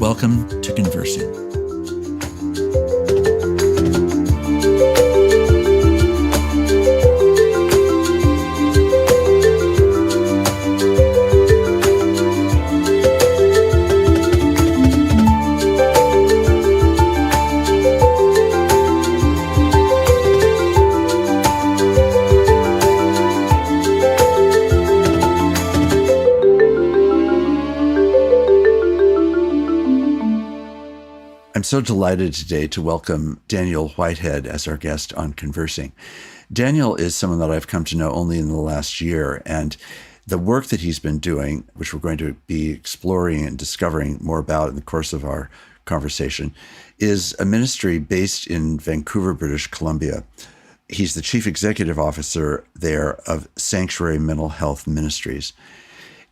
Welcome to Conversing. I'm so delighted today to welcome Daniel Whitehead as our guest on Conversing. Daniel is someone that I've come to know only in the last year, and the work that he's been doing, which we're going to be exploring and discovering more about in the course of our conversation, is a ministry based in Vancouver, British Columbia. He's the chief executive officer there of Sanctuary Mental Health Ministries.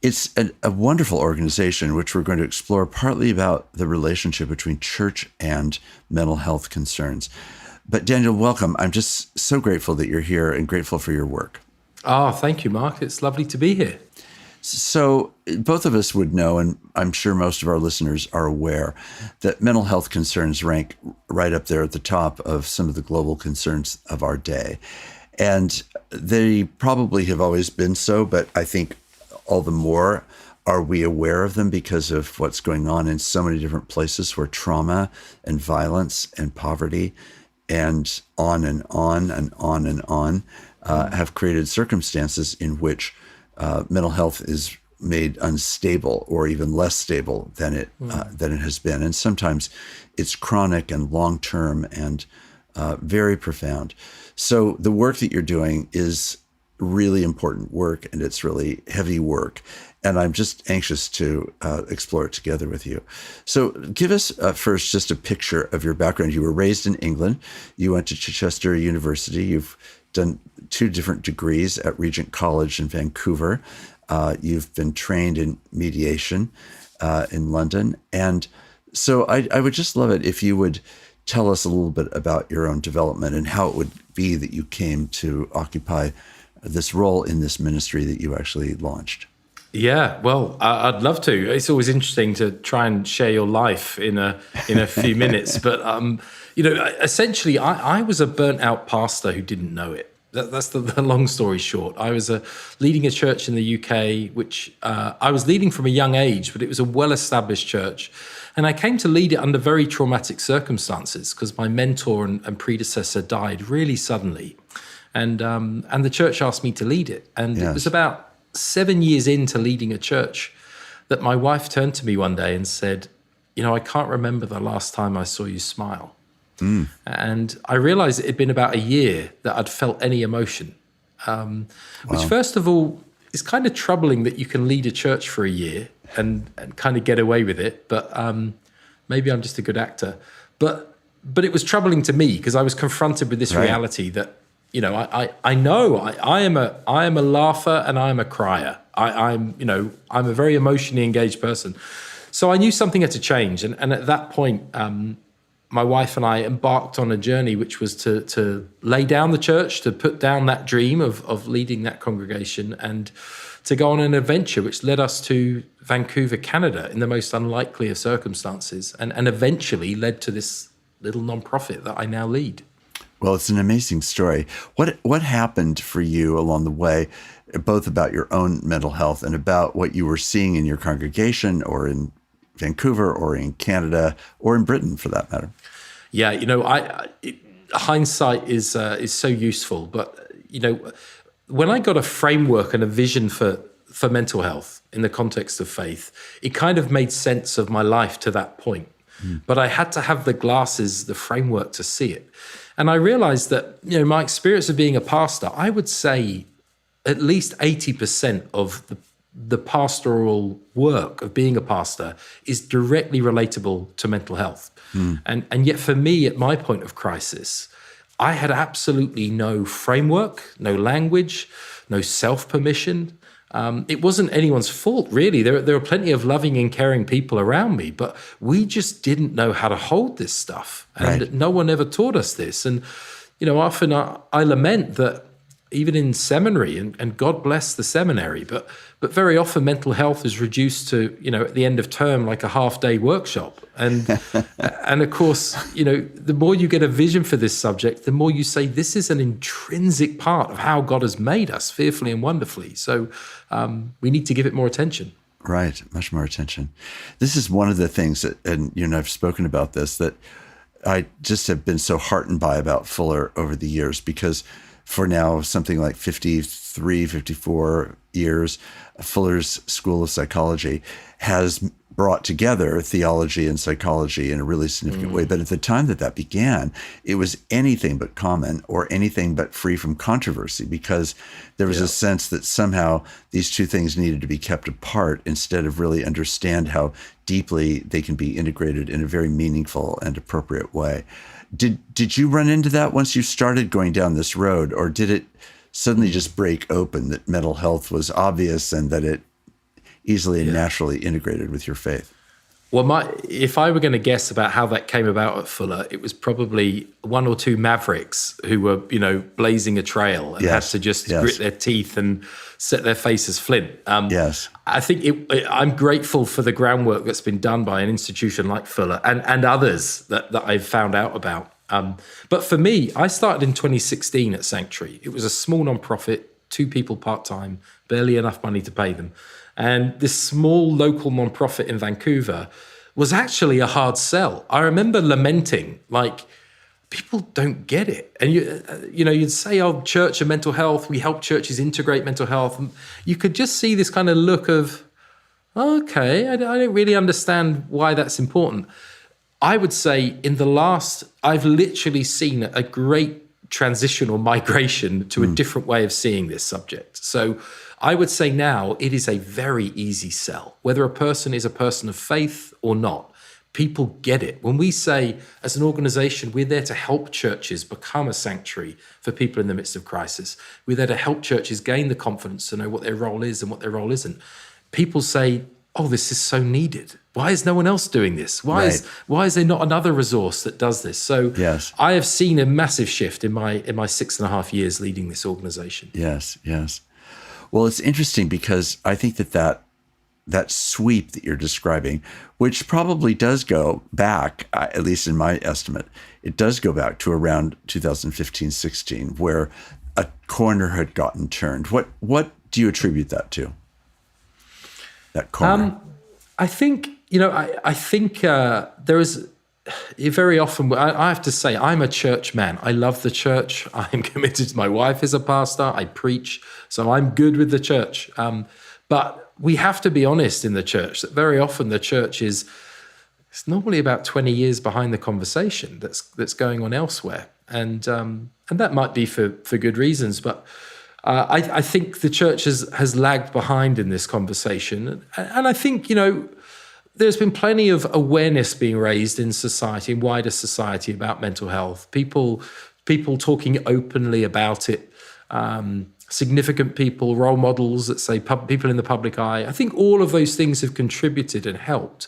It's a wonderful organization, which we're going to explore partly about the relationship between church and mental health concerns. But Daniel, welcome. I'm just so grateful that you're here and grateful for your work. Oh, thank you, Mark. It's lovely to be here. So both of us would know, and I'm sure most of our listeners are aware, that mental health concerns rank right up there at the top of some of the global concerns of our day. And they probably have always been so, but I think all the more are we aware of them because of what's going on in so many different places where trauma and violence and poverty and on and on and on and on have created circumstances in which mental health is made unstable or even less stable than it has been. And sometimes it's chronic and long-term and very profound. So the work that you're doing is really important work, and it's really heavy work. And I'm just anxious to explore it together with you. So give us first just a picture of your background. You were raised in England. You went to Chichester University. You've done 2 different degrees at Regent College in Vancouver. You've been trained in mediation in London. And so I would just love it if you would tell us a little bit about your own development and how it would be that you came to occupy this role in this ministry that you actually launched. Yeah, well, I'd love to. It's always interesting to try and share your life in a few minutes. But, essentially, I was a burnt out pastor who didn't know it. That's the long story short. I was leading a church in the UK, which I was leading from a young age, but it was a well-established church. And I came to lead it under very traumatic circumstances because my mentor and predecessor died really suddenly. And the church asked me to lead it. And It was about 7 years into leading a church that my wife turned to me one day and said, I can't remember the last time I saw you smile. And I realized it had been about a year that I'd felt any emotion, which first of all is kind of troubling that you can lead a church for a year and kind of get away with it. But maybe I'm just a good actor. But it was troubling to me because I was confronted with this reality that, I know I am a laugher and I am a crier. I'm a very emotionally engaged person. So I knew something had to change. And at that point, my wife and I embarked on a journey, which was to lay down the church, to put down that dream of leading that congregation and to go on an adventure, which led us to Vancouver, Canada, in the most unlikely of circumstances, and eventually led to this little nonprofit that I now lead. Well, it's an amazing story. What happened for you along the way, both about your own mental health and about what you were seeing in your congregation or in Vancouver or in Canada or in Britain, for that matter? Yeah, hindsight is so useful. But, when I got a framework and a vision for mental health in the context of faith, it kind of made sense of my life to that point. But I had to have the glasses, the framework to see it. And I realized that, my experience of being a pastor, I would say at least 80% of the pastoral work of being a pastor is directly relatable to mental health. And yet for me, at my point of crisis, I had absolutely no framework, no language, no self-permission. It wasn't anyone's fault, really. There were plenty of loving and caring people around me, but we just didn't know how to hold this stuff. And no one ever taught us this. And, often I lament that even in seminary, and God bless the seminary, but very often mental health is reduced to, at the end of term, like a half-day workshop. And and of course, the more you get a vision for this subject, the more you say this is an intrinsic part of how God has made us fearfully and wonderfully. So we need to give it more attention. Right, much more attention. This is one of the things that, and I've spoken about this, that I just have been so heartened by about Fuller over the years, because for now, something like 53, 54 years, Fuller's School of Psychology has brought together theology and psychology in a really significant way. But at the time that began, it was anything but common or anything but free from controversy, because there was a sense that somehow these two things needed to be kept apart instead of really understand how deeply they can be integrated in a very meaningful and appropriate way. Did you run into that once you started going down this road, or did it suddenly just break open that mental health was obvious and that it easily and naturally integrated with your faith? Well, if I were going to guess about how that came about at Fuller, it was probably one or two mavericks who were, blazing a trail and had to just grit their teeth and set their face as flint. I think I'm grateful for the groundwork that's been done by an institution like Fuller and others that I've found out about. But for me, I started in 2016 at Sanctuary. It was a small nonprofit, 2 people part-time, barely enough money to pay them. And this small local nonprofit in Vancouver was actually a hard sell. I remember lamenting, people don't get it. And you'd say, "Oh, church and mental health, we help churches integrate mental health." And you could just see this kind of look of, okay, I don't really understand why that's important. I would say I've literally seen a great transition or migration to a different way of seeing this subject. So I would say now it is a very easy sell, whether a person is a person of faith or not. People get it. When we say, as an organization, we're there to help churches become a sanctuary for people in the midst of crisis. We're there to help churches gain the confidence to know what their role is and what their role isn't. People say, "Oh, this is so needed. Why is no one else doing this? Why is there not another resource that does this?" So I have seen a massive shift in my 6.5 years leading this organization. Yes. Well, it's interesting because I think that sweep that you're describing, which probably does go back, at least in my estimate, it does go back to around 2015-16, where a corner had gotten turned. What do you attribute that to? That corner? I think, there is very often, I have to say, I'm a church man. I love the church. I'm committed. My wife is a pastor. I preach. So I'm good with the church. But we have to be honest in the church that very often the church it's normally about 20 years behind the conversation that's going on elsewhere. And that might be for good reasons, but I think the church has lagged behind in this conversation. And I think, there's been plenty of awareness being raised in society, in wider society, about mental health. People talking openly about it. Significant people, role models that say people in the public eye. I think all of those things have contributed and helped.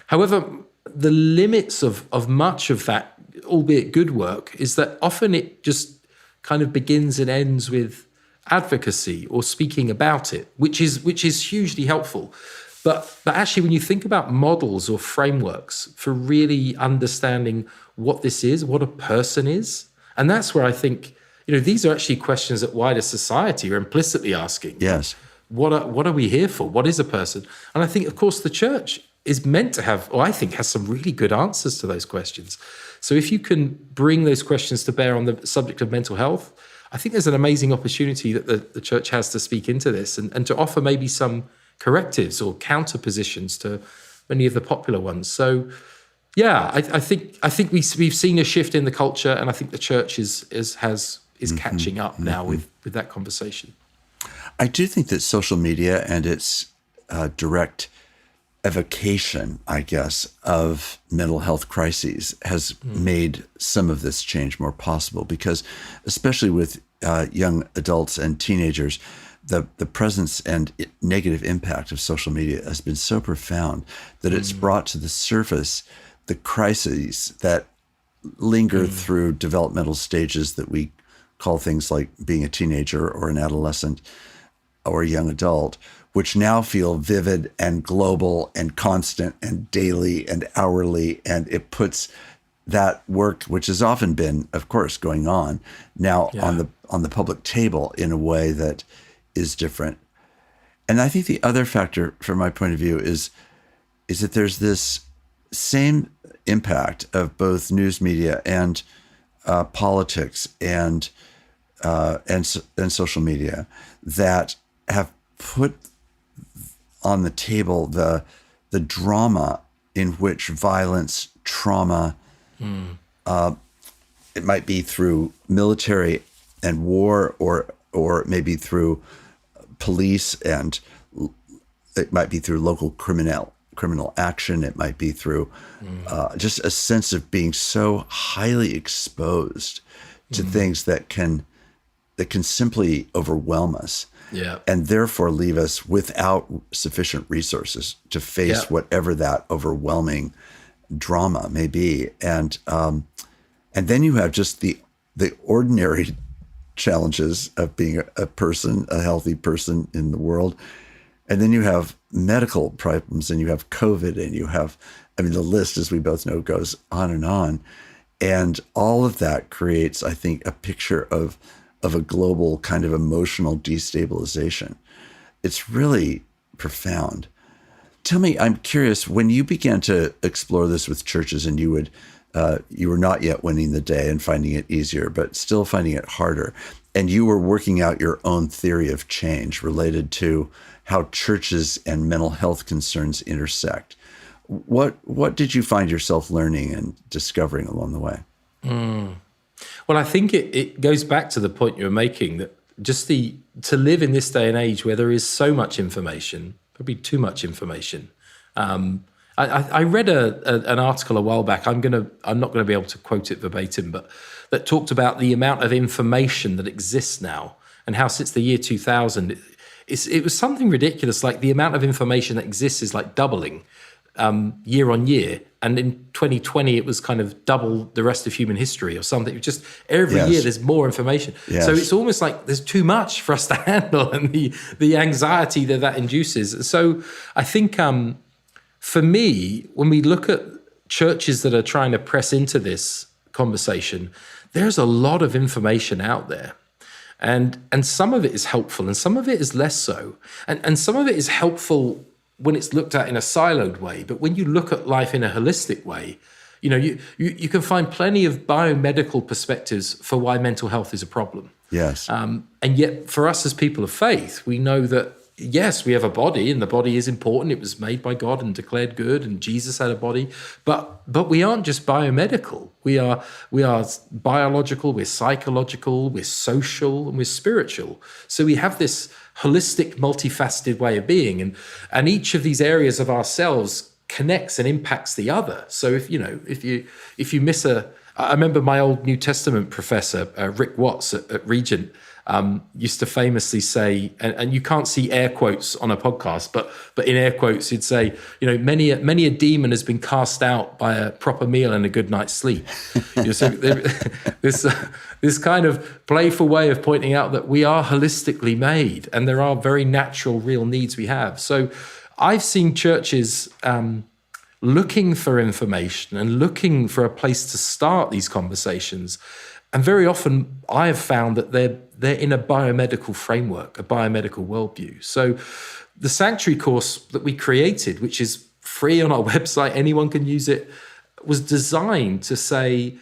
However, the limits of much of that, albeit good work, is that often it just kind of begins and ends with advocacy or speaking about it, which is hugely helpful. But actually, when you think about models or frameworks for really understanding what this is, what a person is, and that's where I think, these are actually questions that wider society are implicitly asking. Yes. What are we here for? What is a person? And I think, of course, the church is meant to have, or I think has some really good answers to those questions. So if you can bring those questions to bear on the subject of mental health, I think there's an amazing opportunity that the church has to speak into this and to offer maybe some correctives or counter positions to many of the popular ones. So yeah, I think we've seen a shift in the culture, and I think the church is catching up now with that conversation. I do think that social media and its direct evocation, I guess, of mental health crises has made some of this change more possible, because especially with young adults and teenagers, the presence and negative impact of social media has been so profound that it's brought to the surface the crises that linger through developmental stages that we call things like being a teenager or an adolescent or a young adult, which now feel vivid and global and constant and daily and hourly. And it puts that work, which has often been, of course, going on now on the public table in a way that is different. And I think the other factor, from my point of view, is that there's this same impact of both news media and politics and social media that have put on the table the drama in which violence, trauma, it might be through military and war, or maybe through police, and it might be through local criminal action. It might be through just a sense of being so highly exposed to things that can simply overwhelm us. Yeah. And therefore leave us without sufficient resources to face whatever that overwhelming drama may be. And then you have just the ordinary challenges of being a person, a healthy person in the world. And then you have medical problems, and you have COVID, and you have, the list, as we both know, goes on and on. And all of that creates, I think, a picture of a global kind of emotional destabilization. It's really profound. Tell me, I'm curious, when you began to explore this with churches, and you were not yet winning the day and finding it easier, but still finding it harder, and you were working out your own theory of change related to how churches and mental health concerns intersect. What did you find yourself learning and discovering along the way? Well, I think it goes back to the point you were making, that just to live in this day and age where there is so much information, probably too much information. I read an article a while back. I'm not gonna be able to quote it verbatim, but that talked about the amount of information that exists now, and how since the year 2000, it was something ridiculous. Like the amount of information that exists is like doubling year on year. And in 2020, it was kind of double the rest of human history or something. It just every year there's more information. Yes. So it's almost like there's too much for us to handle, and the anxiety that induces. So I think for me, when we look at churches that are trying to press into this conversation, there's a lot of information out there. And some of it is helpful, and some of it is less so. And some of it is helpful when it's looked at in a siloed way. But when you look at life in a holistic way, you can find plenty of biomedical perspectives for why mental health is a problem. Yes. And yet for us as people of faith, we know that, yes, we have a body, and the body is important. It was made by God and declared good, and Jesus had a body. But we aren't just biomedical. We are biological, we're psychological, we're social, and we're spiritual. So we have this holistic, multifaceted way of being, and each of these areas of ourselves connects and impacts the other. So if you miss I remember my old New Testament professor, Rick Watts at Regent, used to famously say, and you can't see air quotes on a podcast, but in air quotes, he'd say, many a demon has been cast out by a proper meal and a good night's sleep. So this kind of playful way of pointing out that we are holistically made, and there are very natural, real needs we have. So I've seen churches looking for information and looking for a place to start these conversations. And very often I have found that they're in a biomedical framework, a biomedical worldview. So the Sanctuary course that we created, which is free on our website, anyone can use it, was designed to say,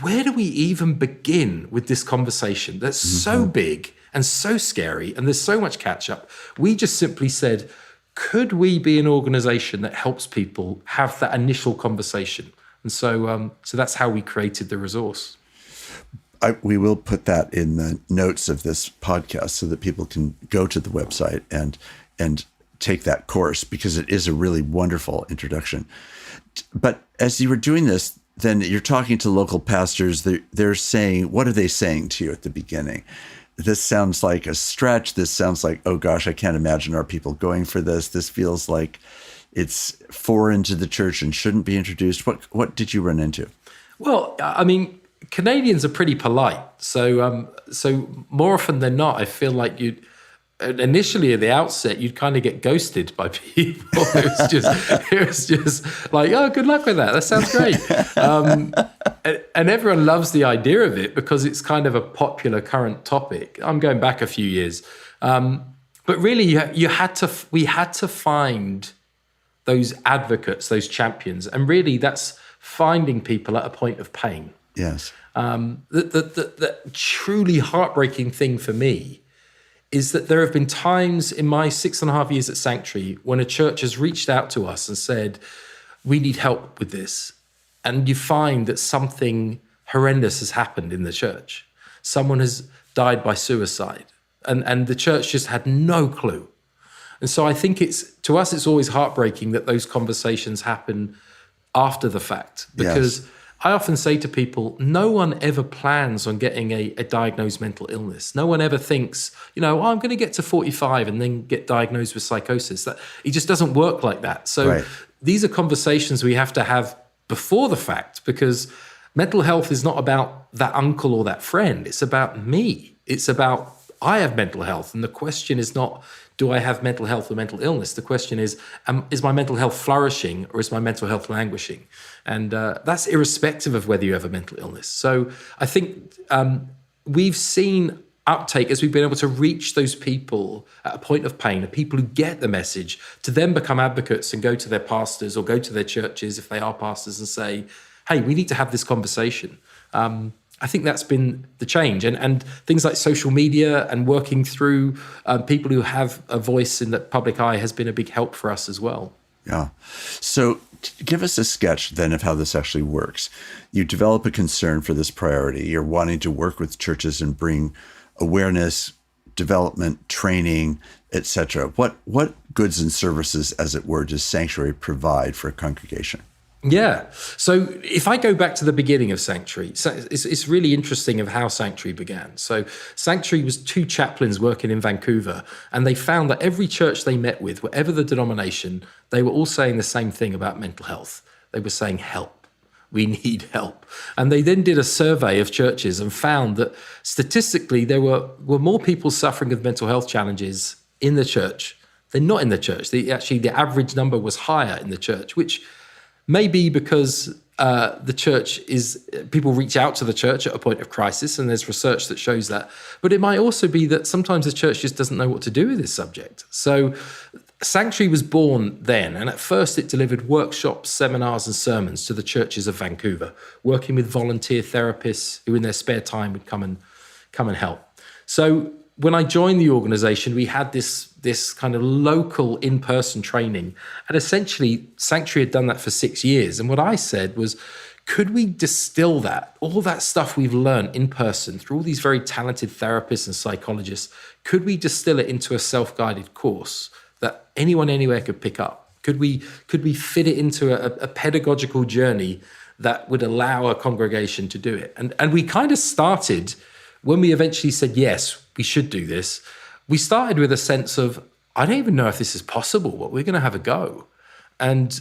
where do we even begin with this conversation that's so big and so scary, and there's so much catch up? We just simply said, could we be an organization that helps people have that initial conversation? And so that's how we created the resource. We will put that in the notes of this podcast so that people can go to the website and take that course, because it is a really wonderful introduction. But as you were doing this, then you're talking to local pastors. They're saying, what are they saying to you at the beginning? This sounds like a stretch. This sounds like, oh gosh, I can't imagine our people going for this. This feels like it's foreign to the church and shouldn't be introduced. What did you run into? Well, I mean, Canadians are pretty polite. So more often than not, I feel like initially at the outset, you'd kind of get ghosted by people. It was just like, oh, good luck with that. That sounds great. And everyone loves the idea of it because it's kind of a popular current topic. I'm going back a few years. But really, we had to find those advocates, those champions. And really, that's finding people at a point of pain. Yes. The truly heartbreaking thing for me is that there have been times in my 6.5 years at Sanctuary when a church has reached out to us and said, we need help with this. And you find that something horrendous has happened in the church. Someone has died by suicide, and the church just had no clue. And so I think to us, it's always heartbreaking that those conversations happen after the fact, because I often say to people, no one ever plans on getting a diagnosed mental illness. No one ever thinks, I'm going to get to 45 and then get diagnosed with psychosis. It just doesn't work like that. So these are conversations we have to have before the fact, because mental health is not about that uncle or that friend. It's about me. It's about, I have mental health. And the question is not, do I have mental health or mental illness? The question is my mental health flourishing or is my mental health languishing? And that's irrespective of whether you have a mental illness. So I think we've seen uptake as we've been able to reach those people at a point of pain, the people who get the message, to then become advocates and go to their pastors or go to their churches if they are pastors and say, hey, we need to have this conversation. I think that's been the change. And things like social media and working through people who have a voice in the public eye has been a big help for us as well. Yeah. So give us a sketch then of how this actually works. You develop a concern for this priority. You're wanting to work with churches and bring awareness, development, training, etc. What goods and services, as it were, does Sanctuary provide for a congregation? Yeah. So if I go back to the beginning of Sanctuary, it's really interesting of how Sanctuary began. So Sanctuary was 2 chaplains working in Vancouver, and they found that every church they met with, whatever the denomination, they were all saying the same thing about mental health. They were saying, help. We need help. And they then did a survey of churches and found that statistically there were more people suffering of mental health challenges in the church than not in the church. The average number was higher in the church, which maybe because the church people reach out to the church at a point of crisis, and there's research that shows that. But it might also be that sometimes the church just doesn't know what to do with this subject. So Sanctuary was born then, and at first it delivered workshops, seminars, and sermons to the churches of Vancouver, working with volunteer therapists who in their spare time would come and help. So when I joined the organization, we had this kind of local in-person training. And essentially, Sanctuary had done that for 6 years. And what I said was, could we distill that, all that stuff we've learned in person through all these very talented therapists and psychologists, could we distill it into a self-guided course that anyone anywhere could pick up? Could we fit it into a pedagogical journey that would allow a congregation to do it? And we kind of started, when we eventually said, yes, we should do this, we started with a sense of, I don't even know if this is possible, but we're going to have a go. And,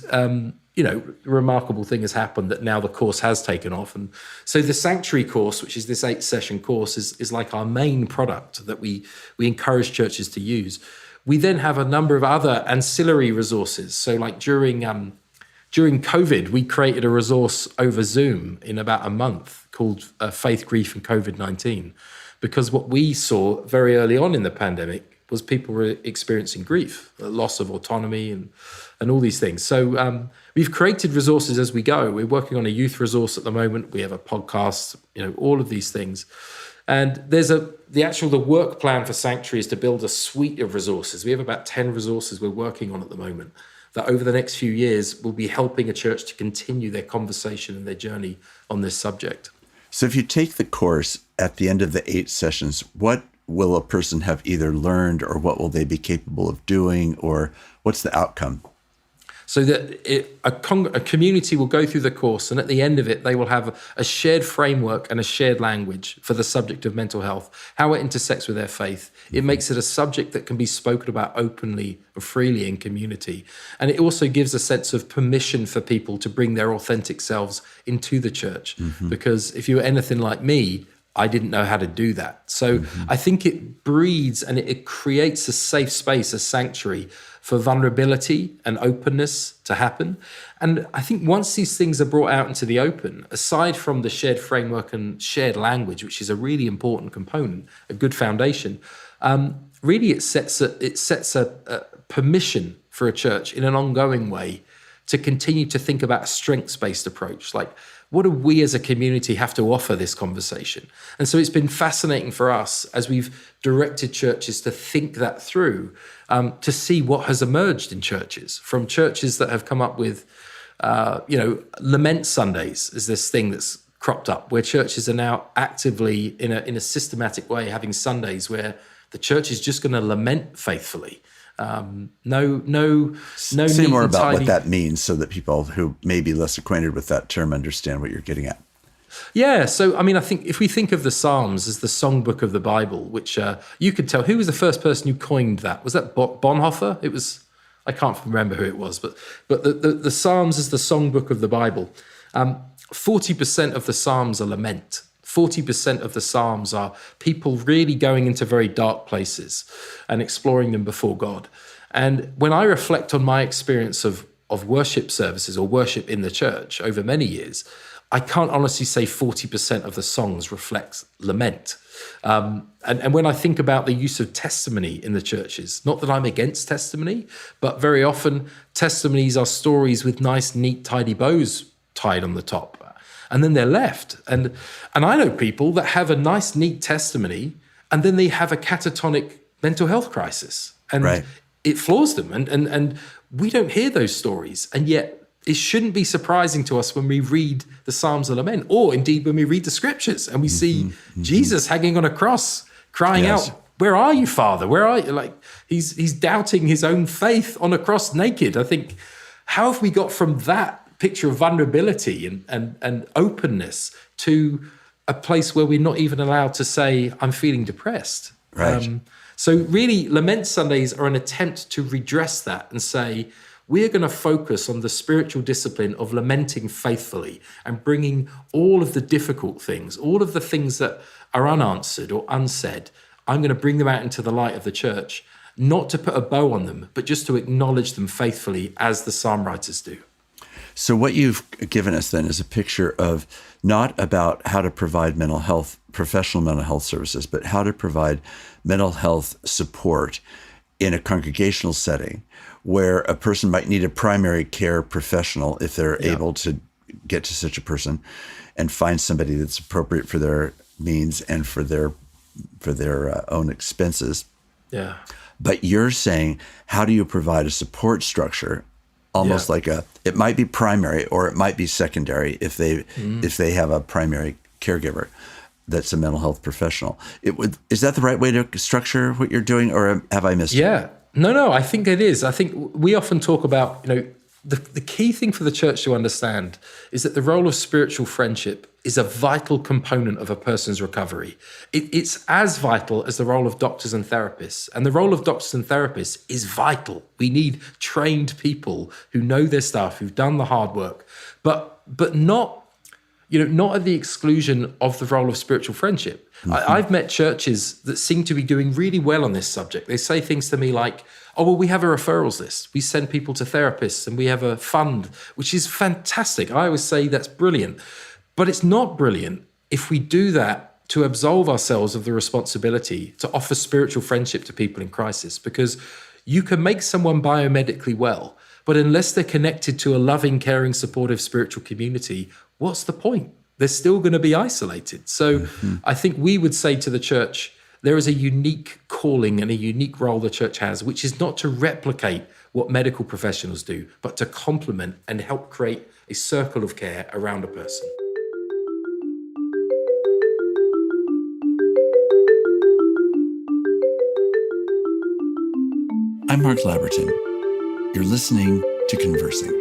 the remarkable thing has happened that now the course has taken off. And so the Sanctuary course, which is this 8-session course, is like our main product that we encourage churches to use. We then have a number of other ancillary resources. So like during COVID, we created a resource over Zoom in about a month called Faith, Grief, and COVID-19. Because what we saw very early on in the pandemic was people were experiencing grief, loss of autonomy and all these things. So we've created resources as we go. We're working on a youth resource at the moment. We have a podcast, all of these things. And there's the work plan for Sanctuary is to build a suite of resources. We have about 10 resources we're working on at the moment that over the next few years will be helping a church to continue their conversation and their journey on this subject. So if you take the course at the end of the 8 sessions, what will a person have either learned or what will they be capable of doing, or what's the outcome? so that a community will go through the course, and at the end of it, they will have a shared framework and a shared language for the subject of mental health, how it intersects with their faith. It makes it a subject that can be spoken about openly and freely in community. And it also gives a sense of permission for people to bring their authentic selves into the church. Because if you were anything like me, I didn't know how to do that. So I think it breeds and it creates a safe space, a sanctuary for vulnerability and openness to happen. And I think once these things are brought out into the open, aside from the shared framework and shared language, which is a really important component, a good foundation, really it sets a permission for a church in an ongoing way to continue to think about a strengths-based approach. Like, what do we as a community have to offer this conversation? And so it's been fascinating for us as we've directed churches to think that through, to see what has emerged in churches, from churches that have come up with, lament Sundays is this thing that's cropped up, where churches are now actively in a systematic way having Sundays where the church is just going to lament faithfully. Say more about what that means so that people who may be less acquainted with that term understand what you're getting at. Yeah, so I think if we think of the Psalms as the songbook of the Bible, which you could tell, who was the first person who coined that? Was that Bonhoeffer? It was, I can't remember who it was, but the Psalms is the songbook of the Bible. 40% of the Psalms are lament. 40% of the Psalms are people really going into very dark places and exploring them before God. And when I reflect on my experience of worship services or worship in the church over many years, I can't honestly say 40% of the songs reflect lament. And when I think about the use of testimony in the churches, not that I'm against testimony, but very often testimonies are stories with nice, neat, tidy bows tied on the top. And then they're left. And I know people that have a nice, neat testimony, and then they have a catatonic mental health crisis. And it floors them. And we don't hear those stories. And yet it shouldn't be surprising to us when we read the Psalms of Lament, or indeed when we read the scriptures and we see Jesus hanging on a cross, crying out, "Where are you, Father? Where are you?" Like he's doubting his own faith on a cross naked. I think, how have we got from that picture of vulnerability and openness to a place where we're not even allowed to say, "I'm feeling depressed"? Right. So really, Lament Sundays are an attempt to redress that and say, we're going to focus on the spiritual discipline of lamenting faithfully and bringing all of the difficult things, all of the things that are unanswered or unsaid. I'm going to bring them out into the light of the church, not to put a bow on them, but just to acknowledge them faithfully as the psalm writers do. So what you've given us then is a picture of not about how to provide mental health, professional mental health services, but how to provide mental health support in a congregational setting where a person might need a primary care professional if they're able to get to such a person and find somebody that's appropriate for their means and for their own expenses. Yeah. But you're saying, how do you provide a support structure, almost like it might be primary or it might be secondary if they have a primary caregiver that's a mental health professional. Is that the right way to structure what you're doing, or have I missed it? Yeah. No, I think it is. I think we often talk about, the key thing for the church to understand is that the role of spiritual friendship is a vital component of a person's recovery. It's as vital as the role of doctors and therapists. And the role of doctors and therapists is vital. We need trained people who know their stuff, who've done the hard work, but not at the exclusion of the role of spiritual friendship. I've met churches that seem to be doing really well on this subject. They say things to me like, "Oh, well, we have a referrals list. We send people to therapists and we have a fund," which is fantastic. I always say that's brilliant. But it's not brilliant if we do that to absolve ourselves of the responsibility to offer spiritual friendship to people in crisis, because you can make someone biomedically well, but unless they're connected to a loving, caring, supportive spiritual community, what's the point? They're still going to be isolated. So I think we would say to the church, there is a unique calling and a unique role the church has, which is not to replicate what medical professionals do, but to complement and help create a circle of care around a person. I'm Mark Labberton. You're listening to conversing.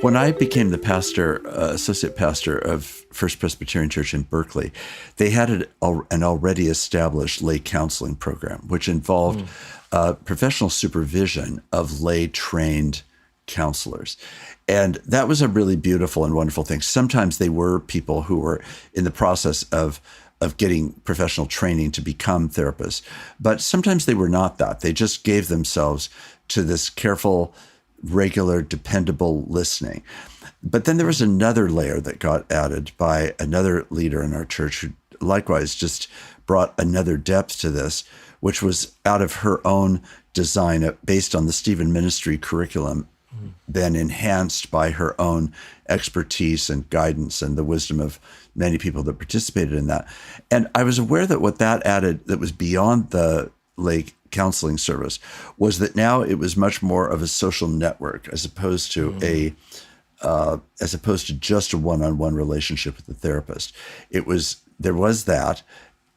When I became the associate pastor of First Presbyterian Church in Berkeley, they had an already established lay counseling program, which involved professional supervision of lay-trained counselors. And that was a really beautiful and wonderful thing. Sometimes they were people who were in the process of getting professional training to become therapists, but sometimes they were not that. They just gave themselves to this careful, regular, dependable listening. But then there was another layer that got added by another leader in our church who likewise just brought another depth to this, which was out of her own design based on the Stephen Ministry curriculum, then enhanced by her own expertise and guidance and the wisdom of many people that participated in that. And I was aware that what that added that was beyond the lay counseling service was that now it was much more of a social network as opposed to just a one-on-one relationship with the therapist. There was that,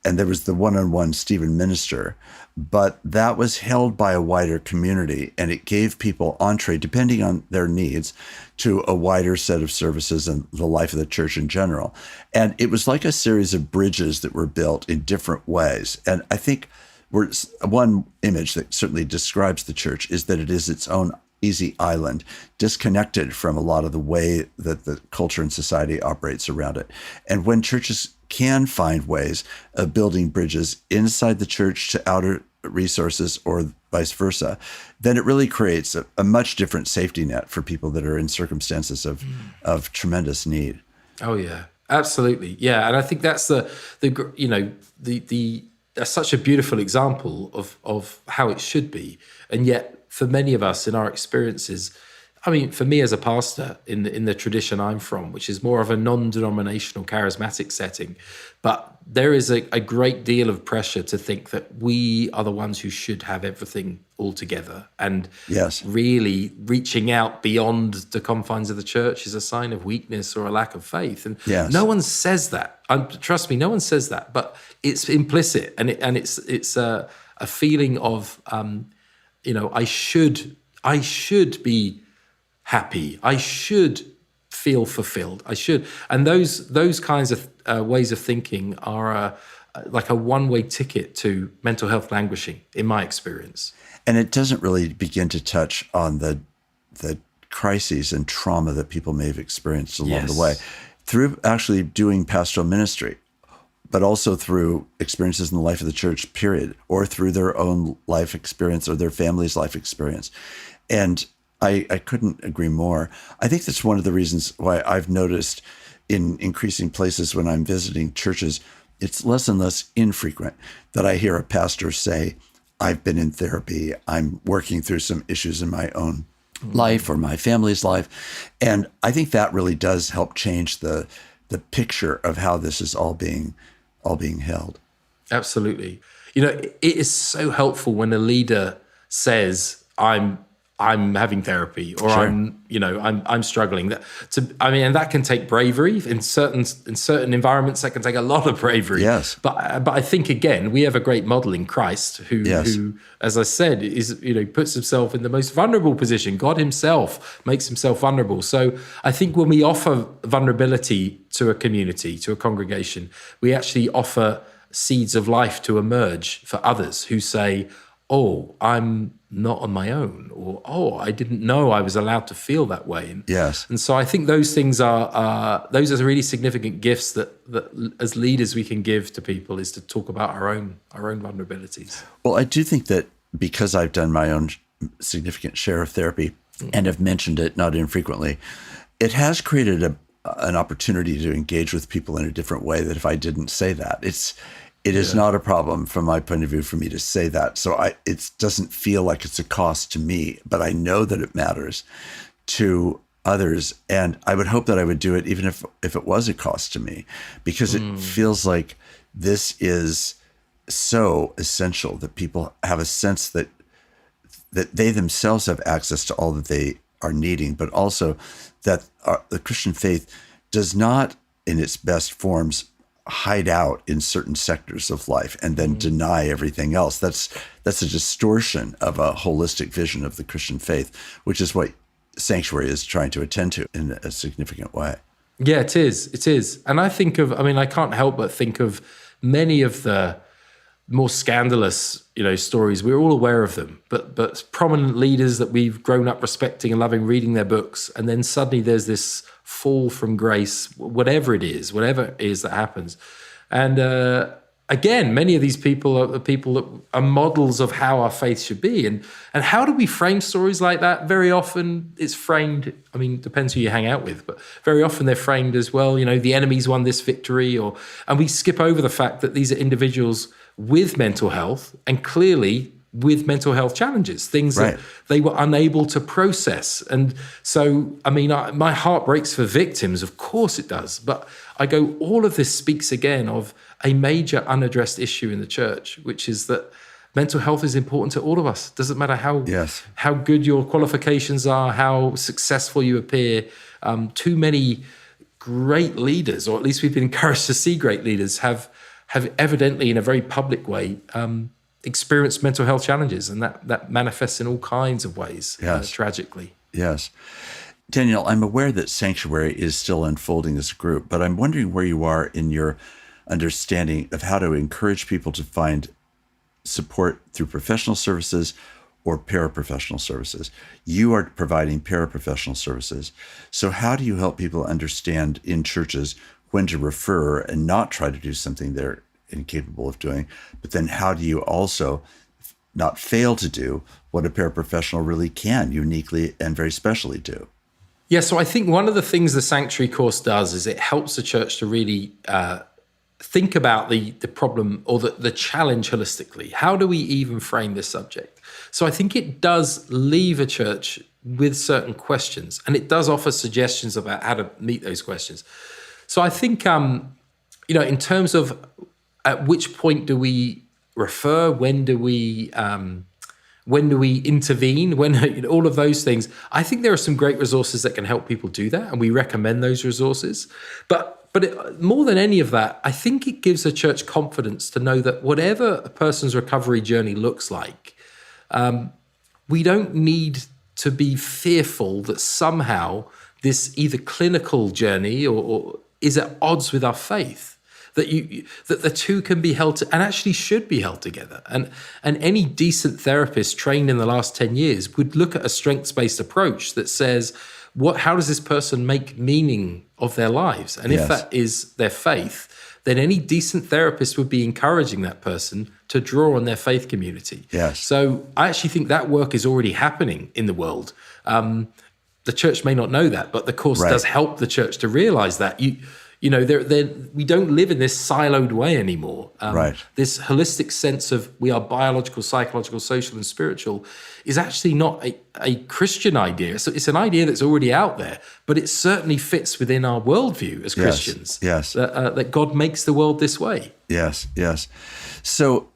and there was the one-on-one Stephen minister, but that was held by a wider community, and it gave people entree, depending on their needs, to a wider set of services and the life of the church in general. And it was like a series of bridges that were built in different ways. And I think one image that certainly describes the church is that it is its own easy island, disconnected from a lot of the way that the culture and society operates around it. And when churches can find ways of building bridges inside the church to outer resources or vice versa, then it really creates a much different safety net for people that are in circumstances of tremendous need. Oh yeah, absolutely. Yeah. And I think that's the that's such a beautiful example of how it should be. And yet for many of us in our experiences, I mean, for me as a pastor in the tradition I'm from, which is more of a non-denominational charismatic setting, but there is a great deal of pressure to think that we are the ones who should have everything all together. And yes, really reaching out beyond the confines of the church is a sign of weakness or a lack of faith. And yes, no one says that. Trust me, no one says that, but it's implicit, and it's a feeling of I should be happy. I should feel fulfilled. I should. And those kinds of ways of thinking are like a one-way ticket to mental health languishing, in my experience. And it doesn't really begin to touch on the crises and trauma that people may have experienced along the way through actually doing pastoral ministry, but also through experiences in the life of the church, period, or through their own life experience or their family's life experience. And I couldn't agree more. I think that's one of the reasons why I've noticed in increasing places when I'm visiting churches, it's less and less infrequent that I hear a pastor say, I've been in therapy, I'm working through some issues in my own life or my family's life. And I think that really does help change the picture of how this is all being held. Absolutely. It is so helpful when a leader says, I'm having therapy, or sure. I'm struggling. And that can take bravery in certain environments. That can take a lot of bravery. Yes. But I think again, we have a great model in Christ who, as I said, is puts himself in the most vulnerable position. God Himself makes Himself vulnerable. So I think when we offer vulnerability to a community, to a congregation, we actually offer seeds of life to emerge for others who say, oh, I'm not on my own, or, oh, I didn't know I was allowed to feel that way. And so I think those things are really significant gifts that as leaders we can give to people, is to talk about our own vulnerabilities. Well, I do think that because I've done my own significant share of therapy and have mentioned it not infrequently, it has created an opportunity to engage with people in a different way that if I didn't say that, it is not a problem from my point of view for me to say that. So it doesn't feel like it's a cost to me, but I know that it matters to others. And I would hope that I would do it even if it was a cost to me, because it feels like this is so essential that people have a sense that they themselves have access to all that they are needing, but also that the Christian faith does not, in its best forms, hide out in certain sectors of life and then deny everything else. That's a distortion of a holistic vision of the Christian faith, which is what Sanctuary is trying to attend to in a significant way. Yeah, it is. It is. And I can't help but think of many of the more scandalous, stories. We're all aware of them, but prominent leaders that we've grown up respecting and loving, reading their books, and then suddenly there's this fall from grace, whatever it is that happens. And again, many of these people are people that are models of how our faith should be. And how do we frame stories like that? Very often it's framed, depends who you hang out with, but very often they're framed as, well, the enemy's won this victory, and we skip over the fact that these are individuals with mental health and clearly with mental health challenges, things that they were unable to process. And so, my heart breaks for victims, of course it does. But I go, all of this speaks again of a major unaddressed issue in the church, which is that mental health is important to all of us. Doesn't matter how good your qualifications are, how successful you appear. Too many great leaders, or at least we've been encouraged to see great leaders, have evidently in a very public way experienced mental health challenges, and that manifests in all kinds of ways, tragically. Yes. Daniel, I'm aware that Sanctuary is still unfolding as a group, but I'm wondering where you are in your understanding of how to encourage people to find support through professional services or paraprofessional services. You are providing paraprofessional services. So how do you help people understand in churches when to refer and not try to do something they're incapable of doing? But then how do you also not fail to do what a paraprofessional really can uniquely and very specially do? Yeah, so I think one of the things the Sanctuary course does is it helps the church to really think about the problem or the challenge holistically. How do we even frame this subject? So I think it does leave a church with certain questions, and it does offer suggestions about how to meet those questions. So I think, in terms of at which point do we refer, when do we intervene, all of those things, I think there are some great resources that can help people do that, and we recommend those resources. But more than any of that, I think it gives a church confidence to know that whatever a person's recovery journey looks like, we don't need to be fearful that somehow this either clinical journey or is at odds with our faith. That the two can be held and actually should be held together. And any decent therapist trained in the last 10 years would look at a strengths-based approach that says, how does this person make meaning of their lives? And if that is their faith, then any decent therapist would be encouraging that person to draw on their faith community. Yes. So I actually think that work is already happening in the world. The church may not know that, but the course does help the church to realize that. We don't live in this siloed way anymore. This holistic sense of we are biological, psychological, social, and spiritual is actually not a Christian idea. So it's an idea that's already out there, but it certainly fits within our worldview as Christians. Yes. That God makes the world this way. Yes. So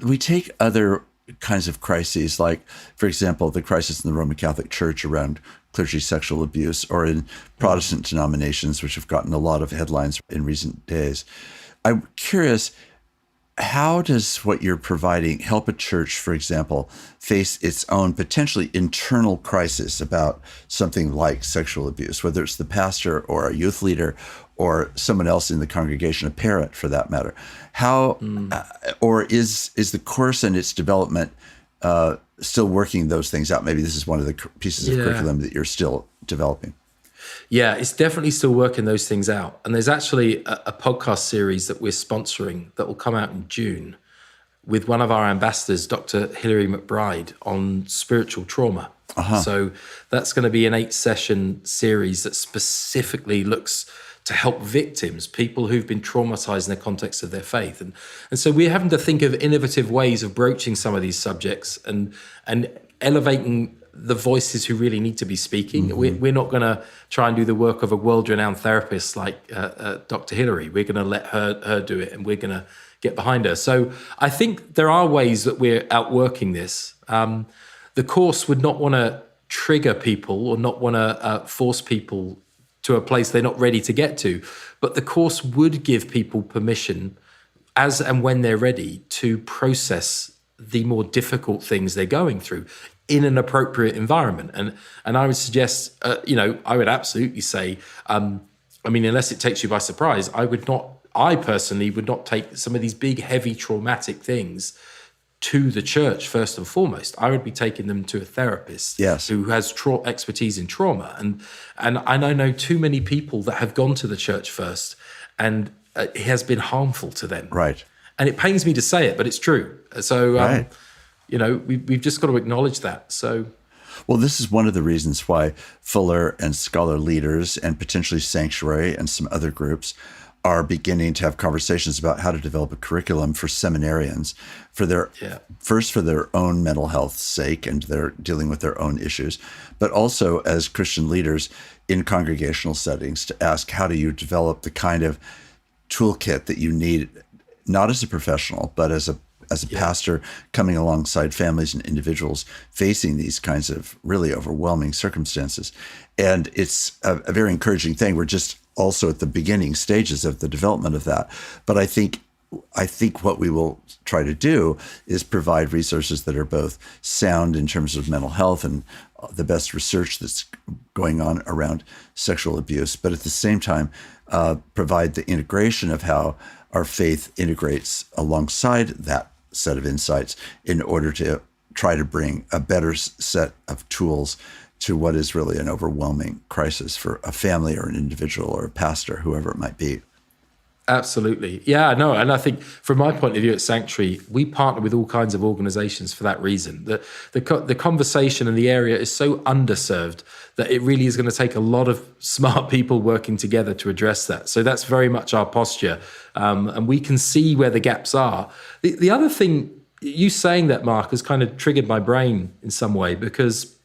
we take other kinds of crises, like, for example, the crisis in the Roman Catholic Church around clergy sexual abuse, or in Protestant denominations, which have gotten a lot of headlines in recent days. I'm curious, how does what you're providing help a church, for example, face its own potentially internal crisis about something like sexual abuse, whether it's the pastor or a youth leader or someone else in the congregation, a parent for that matter? How, or is the course and its development still working those things out? Maybe this is one of the pieces of curriculum that you're still developing. Yeah, it's definitely still working those things out. And there's actually a podcast series that we're sponsoring that will come out in June with one of our ambassadors, Dr. Hilary McBride, on spiritual trauma. So that's going to be an 8-session series that specifically looks to help victims, people who've been traumatized in the context of their faith. And so we're having to think of innovative ways of broaching some of these subjects and elevating the voices who really need to be speaking. We're not going to try and do the work of a world-renowned therapist like Dr. Hilary. We're going to let her do it, and we're going to get behind her. So I think there are ways that we're outworking this. The course would not want to trigger people or not want to force people to a place they're not ready to get to. But the course would give people permission, as and when they're ready, to process the more difficult things they're going through in an appropriate environment. And I would suggest, I would absolutely say, unless it takes you by surprise, I personally would not take some of these big, heavy, traumatic things to the church first and foremost. I would be taking them to a therapist who has expertise in trauma. And I know too many people that have gone to the church first, and it has been harmful to them. Right. And it pains me to say it, but it's true. So, right. We've just got to acknowledge that. So, well, this is one of the reasons why Fuller and scholar leaders and potentially Sanctuary and some other groups are beginning to have conversations about how to develop a curriculum for seminarians for their own mental health sake, and they're dealing with their own issues, but also as Christian leaders in congregational settings to ask, how do you develop the kind of toolkit that you need, not as a professional, but as a pastor coming alongside families and individuals facing these kinds of really overwhelming circumstances. And it's a very encouraging thing. We're just also at the beginning stages of the development of that. But I think what we will try to do is provide resources that are both sound in terms of mental health and the best research that's going on around sexual abuse, but at the same time, provide the integration of how our faith integrates alongside that set of insights in order to try to bring a better set of tools to what is really an overwhelming crisis for a family or an individual or a pastor, whoever it might be. Absolutely. Yeah, no. And I think from my point of view at Sanctuary, we partner with all kinds of organizations for that reason. The conversation in the area is so underserved that it really is going to take a lot of smart people working together to address that. So that's very much our posture. And we can see where the gaps are. The other thing, you saying that, Mark, has kind of triggered my brain in some way, because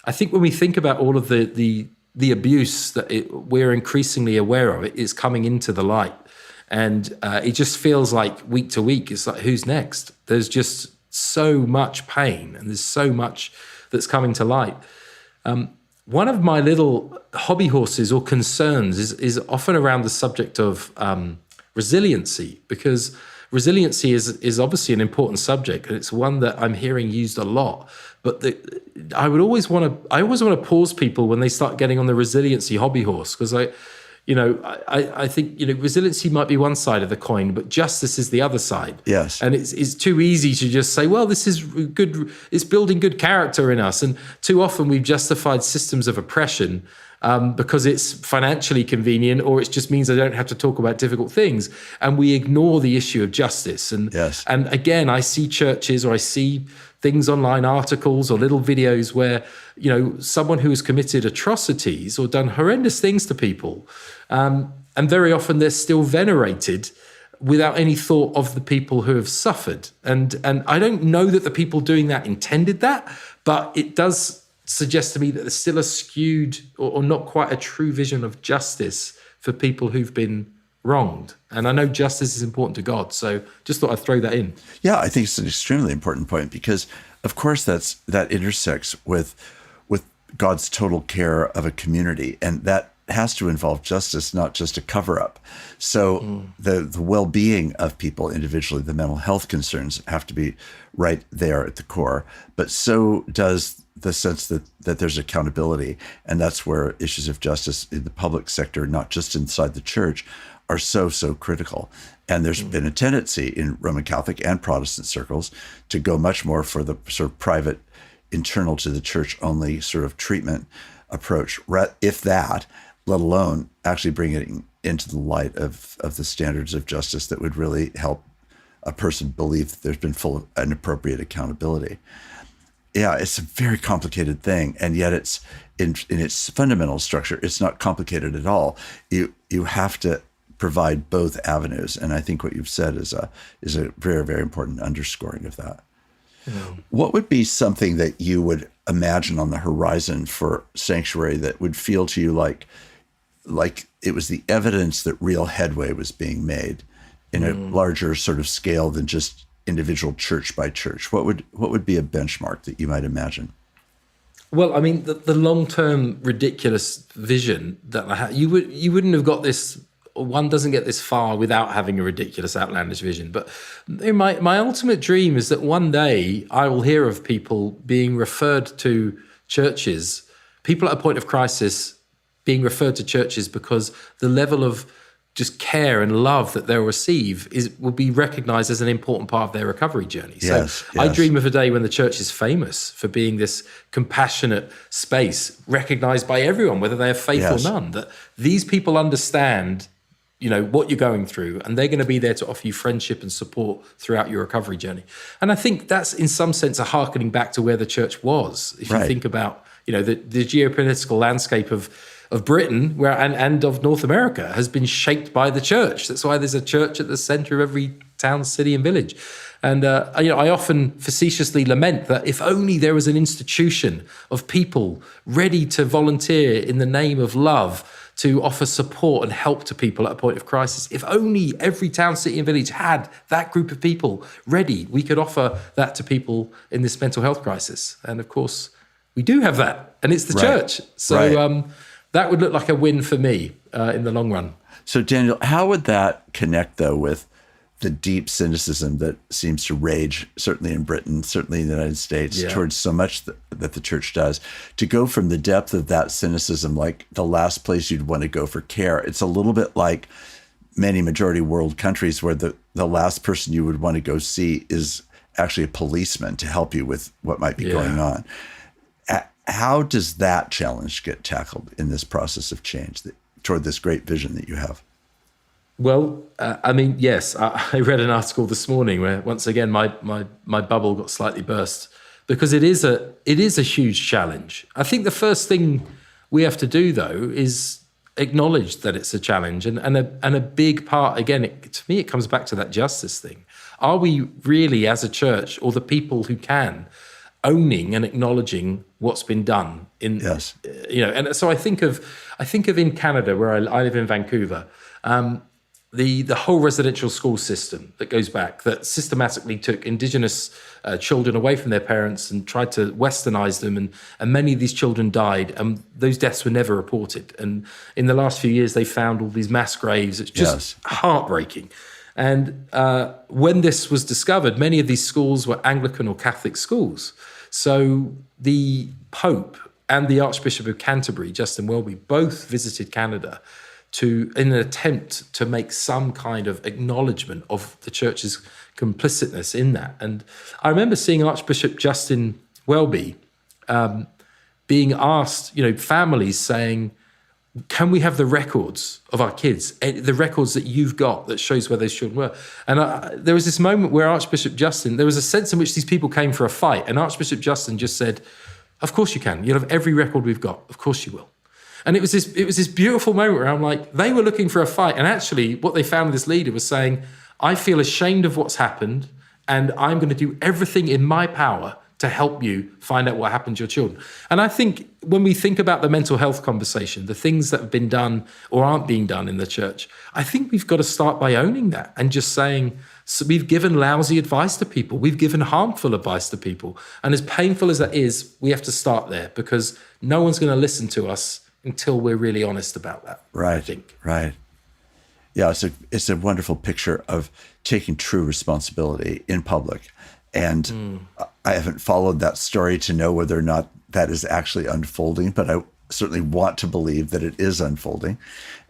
I think when we think about all of the abuse that we're increasingly aware of, it is coming into the light. And it just feels like week to week, it's like, who's next? There's just so much pain, and there's so much that's coming to light. One of my little hobby horses or concerns is often around the subject of resiliency, because resiliency is obviously an important subject, and it's one that I'm hearing used a lot. But I always want to pause people when they start getting on the resiliency hobby horse, because I think resiliency might be one side of the coin, but justice is the other side. Yes, and it's too easy to just say, well, this is good. It's building good character in us, and too often we've justified systems of oppression because it's financially convenient, or it just means I don't have to talk about difficult things, and we ignore the issue of justice. And again, I see churches, or I see things online, articles or little videos where someone who has committed atrocities or done horrendous things to people, and very often they're still venerated without any thought of the people who have suffered. And I don't know that the people doing that intended that, but it does suggest to me that there's still a skewed or not quite a true vision of justice for people who've been wronged. And I know justice is important to God, so just thought I'd throw that in. Yeah, I think it's an extremely important point, because of course that intersects with God's total care of a community, and that has to involve justice, not just a cover-up. So the well-being of people individually, the mental health concerns have to be right there at the core, but so does the sense that there's accountability, and that's where issues of justice in the public sector, not just inside the church, are so critical. And there's been a tendency in Roman Catholic and Protestant circles to go much more for the sort of private, internal to the church only sort of treatment approach, if that, let alone actually bringing it into the light of the standards of justice that would really help a person believe that there's been full and appropriate accountability. Yeah, it's a very complicated thing, and yet it's in its fundamental structure, it's not complicated at all. You have to provide both avenues, and I think what you've said is a very, very important underscoring of that. What would be something that you would imagine on the horizon for Sanctuary that would feel to you like it was the evidence that real headway was being made in a larger sort of scale than just individual church by church? What would be a benchmark that you might imagine? Well, I mean, the long-term ridiculous vision that I had, you wouldn't have got this. One doesn't get this far without having a ridiculous, outlandish vision. But my ultimate dream is that one day I will hear of people being referred to churches, people at a point of crisis being referred to churches because the level of just care and love that they'll receive will be recognized as an important part of their recovery journey. Yes, So yes. I dream of a day when the church is famous for being this compassionate space, recognized by everyone, whether they have faith Yes. or none, that these people understand, what you're going through, and they're going to be there to offer you friendship and support throughout your recovery journey. And I think that's in some sense a hearkening back to where the church was. If you Right. think about, the geopolitical landscape of Britain and of North America has been shaped by the church. That's why there's a church at the center of every town, city, and village. And I often facetiously lament that if only there was an institution of people ready to volunteer in the name of love to offer support and help to people at a point of crisis. If only every town, city, and village had that group of people ready, we could offer that to people in this mental health crisis. And of course, we do have that, and it's the Right. church. So Right. that would look like a win for me in the long run. So, Daniel, how would that connect, though, with the deep cynicism that seems to rage, certainly in Britain, certainly in the United States, towards so much that the church does? To go from the depth of that cynicism, like the last place you'd want to go for care, it's a little bit like many majority world countries where the last person you would want to go see is actually a policeman to help you with what might be going on. How does that challenge get tackled in this process of change toward this great vision that you have? Well, yes, I read an article this morning where once again my bubble got slightly burst because it is a huge challenge. I think the first thing we have to do though is acknowledge that it's a challenge and a big part. Again, to me, it comes back to that justice thing. Are we really, as a church, or the people who can, owning and acknowledging what's been done in Yes. And so I think of in Canada where I live in Vancouver, the whole residential school system that goes back, that systematically took Indigenous children away from their parents and tried to westernize them, and many of these children died, and those deaths were never reported. And in the last few years, they found all these mass graves. It's just heartbreaking. And when this was discovered, many of these schools were Anglican or Catholic schools. So the Pope and the Archbishop of Canterbury, Justin Welby, both visited Canada in an attempt to make some kind of acknowledgement of the church's complicitness in that. And I remember seeing Archbishop Justin Welby being asked, families saying, can we have the records of our kids, the records that you've got that shows where those children were? And there was this moment where Archbishop Justin, there was a sense in which these people came for a fight, and Archbishop Justin just said, of course you can. You'll have every record we've got. Of course you will. And it was this beautiful moment where I'm like, they were looking for a fight. And actually what they found in this leader was saying, I feel ashamed of what's happened, and I'm going to do everything in my power to help you find out what happened to your children. And I think when we think about the mental health conversation, the things that have been done or aren't being done in the church, I think we've got to start by owning that and just saying, so we've given lousy advice to people. We've given harmful advice to people. And as painful as that is, we have to start there because no one's going to listen to us until we're really honest about that. Right. I think. Right. Yeah, it's a wonderful picture of taking true responsibility in public. And I haven't followed that story to know whether or not that is actually unfolding, but I certainly want to believe that it is unfolding.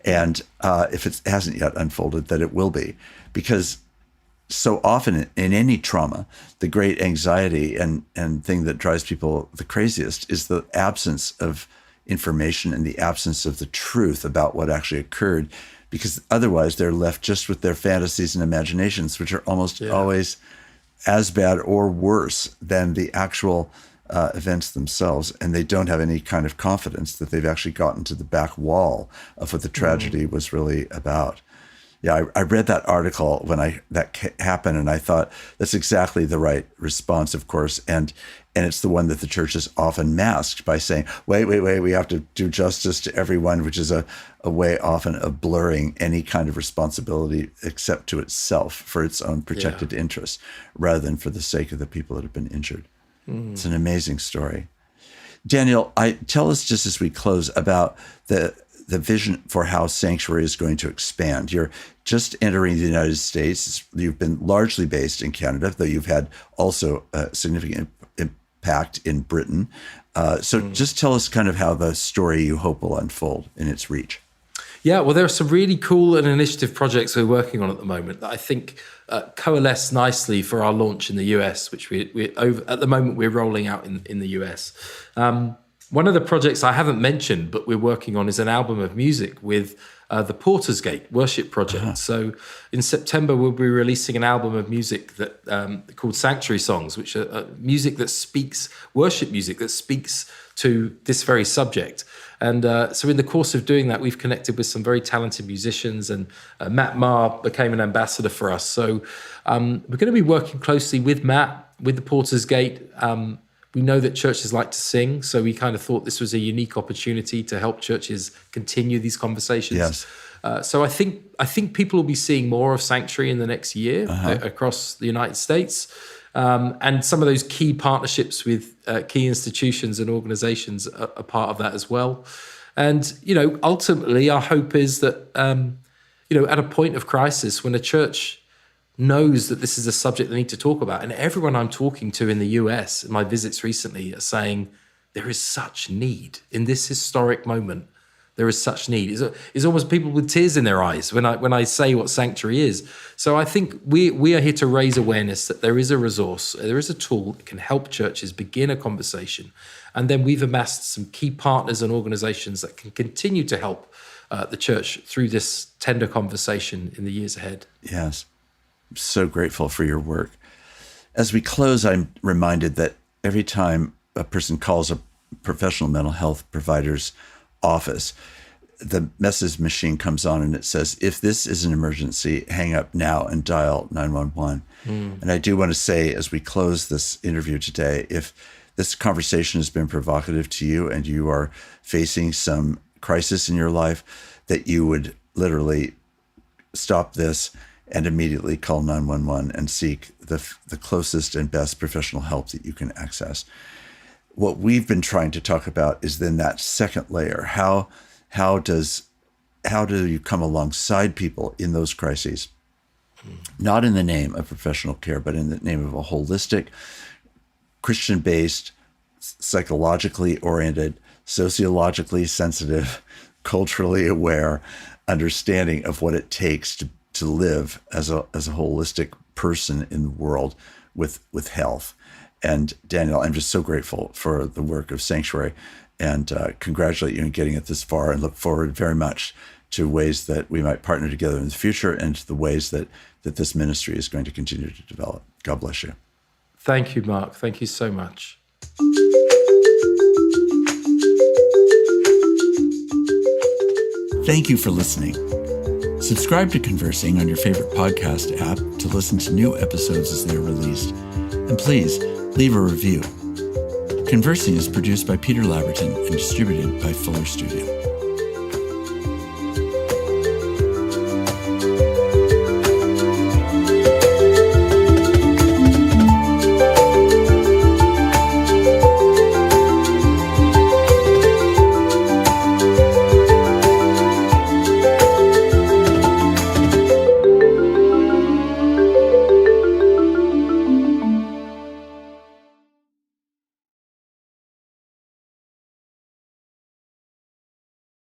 And if it hasn't yet unfolded, that it will be. Because so often in any trauma, the great anxiety and thing that drives people the craziest is the absence of information and the absence of the truth about what actually occurred. Because otherwise they're left just with their fantasies and imaginations, which are almost always as bad or worse than the actual events themselves. And they don't have any kind of confidence that they've actually gotten to the back wall of what the tragedy was really about. Yeah, I read that article when that happened, and I thought that's exactly the right response, of course. And it's the one that the church is often masked by saying, wait, we have to do justice to everyone, which is a way often of blurring any kind of responsibility except to itself for its own protected interests, rather than for the sake of the people that have been injured. It's an amazing story. Daniel, tell us just as we close about the vision for how Sanctuary is going to expand. You're just entering the United States. You've been largely based in Canada, though you've had also a significant impact in Britain. So just tell us kind of how the story you hope will unfold in its reach. Yeah, well, there are some really cool and initiative projects we're working on at the moment that I think coalesce nicely for our launch in the US, which we at the moment we're rolling out in the US. One of the projects I haven't mentioned, but we're working on, is an album of music with the Porter's Gate Worship Project. Uh-huh. So in September, we'll be releasing an album of music that called Sanctuary Songs, which are music that speaks, worship music that speaks to this very subject. And so in the course of doing that, we've connected with some very talented musicians, and Matt Maher became an ambassador for us. So we're going to be working closely with Matt, with the Porter's Gate. We know that churches like to sing, so we kind of thought this was a unique opportunity to help churches continue these conversations. Yes. So I think people will be seeing more of Sanctuary in the next year across the United States. And some of those key partnerships with key institutions and organizations are part of that as well. And, ultimately our hope is that, at a point of crisis, when a church knows that this is a subject they need to talk about, and everyone I'm talking to in the US, in my visits recently, are saying there is such need in this historic moment. There is such need. It's almost people with tears in their eyes when I say what Sanctuary is. So I think we are here to raise awareness that there is a resource, there is a tool that can help churches begin a conversation. And then we've amassed some key partners and organizations that can continue to help the church through this tender conversation in the years ahead. Yes. I'm so grateful for your work. As we close, I'm reminded that every time a person calls a professional mental health provider's office, the message machine comes on and it says, if this is an emergency, hang up now and dial 911. And I do want to say, as we close this interview today, if this conversation has been provocative to you and you are facing some crisis in your life, that you would literally stop this and immediately call 911 and seek the closest and best professional help that you can access. What we've been trying to talk about is then that second layer. How do you come alongside people in those crises? Not in the name of professional care, but in the name of a holistic, Christian-based, psychologically oriented, sociologically sensitive, culturally aware understanding of what it takes to live as a holistic person in the world with health. And Daniel, I'm just so grateful for the work of Sanctuary, and congratulate you in getting it this far, and look forward very much to ways that we might partner together in the future, and to the ways that this ministry is going to continue to develop. God bless you. Thank you, Mark. Thank you so much. Thank you for listening. Subscribe to Conversing on your favorite podcast app to listen to new episodes as they are released. And please leave a review. Conversing is produced by Peter Laverton and distributed by Fuller Studio.